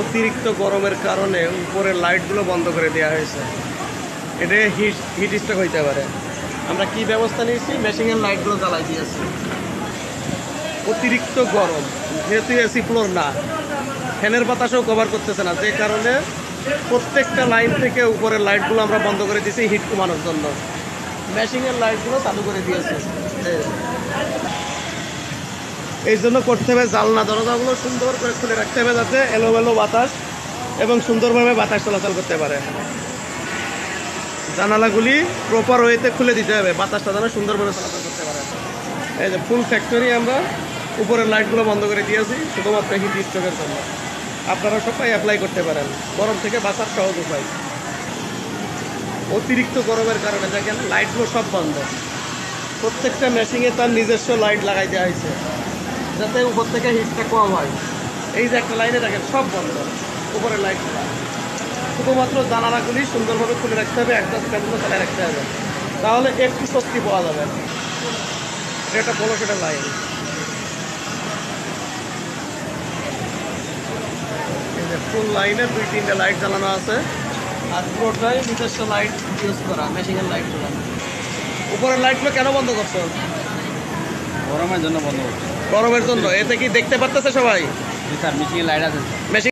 অতিরিক্ত গরমের কারণে উপরের লাইটগুলো বন্ধ করে দেওয়া হয়েছে। এটা হিট স্ট্রোক হইতে পারে। আমরা কি ব্যবস্থা নিয়েছি, মেশিনের লাইটগুলো জ্বালাই দিয়েছি। অতিরিক্ত গরম, যেহেতু এসি ফ্লোর না, ফ্যানের বাতাসও কভার করতেছে না, যে কারণে প্রত্যেকটা লাইন থেকে উপরের লাইটগুলো আমরা বন্ধ করে দিয়েছি হিট কমানোর জন্য। মেশিনের লাইটগুলো চালু করে দিয়েছে। এই জন্য করতে হবে জানলা দরজাগুলো সুন্দর করে খুলে রাখতে হবে, যাতে এলোমেলো বাতাস এবং সুন্দরভাবে বাতাস চলাচল করতে পারে। জানালাগুলি প্রপার ওয়েতে খুলে দিতে হবে, বাতাসটা যেন সুন্দরভাবে চলাচল করতে পারে। এই যে ফুল ফ্যাক্টরি আমরা উপরের লাইটগুলো বন্ধ করে দিয়েছি শুধুমাত্র হিট স্ট্রোকের জন্য। আপনারা সবাই অ্যাপ্লাই করতে পারেন, গরম থেকে বাঁচার সহজ উপায়। অতিরিক্ত গরমের কারণে দেখেন লাইটগুলো সব বন্ধ। প্রত্যেকটা মেশিনে তার নিজস্ব লাইট লাগাই দেওয়া হয়েছে, যাতে উপর থেকে হিটটা কম হয়। এই যে একটা লাইনে দেখেন সব বন্ধ, উপরের লাইটগুলো। শুধুমাত্র জানালাগুলি সুন্দরভাবে খুলে রাখতে হবে, একটা ফ্যানগুলো চালিয়ে রাখতে হবে, তাহলে একটু স্বস্তি পাওয়া যাবে। এটা একটা বড় সেটা লাইন। এই যে ফুল লাইনে 2-3টা লাইট জ্বালানো আছে, আর পুরোটাই নিজস্ব লাইট ইউজ করা, মেশিনের লাইটগুলো। উপরের লাইটগুলো কেন বন্ধ করছো? গরমের জন্য বন্ধ করছে। গরমের জন্য। এতে কি দেখতে পারতেছে সবাই? স্যার মেশিনের লাইট আছে। মেশিন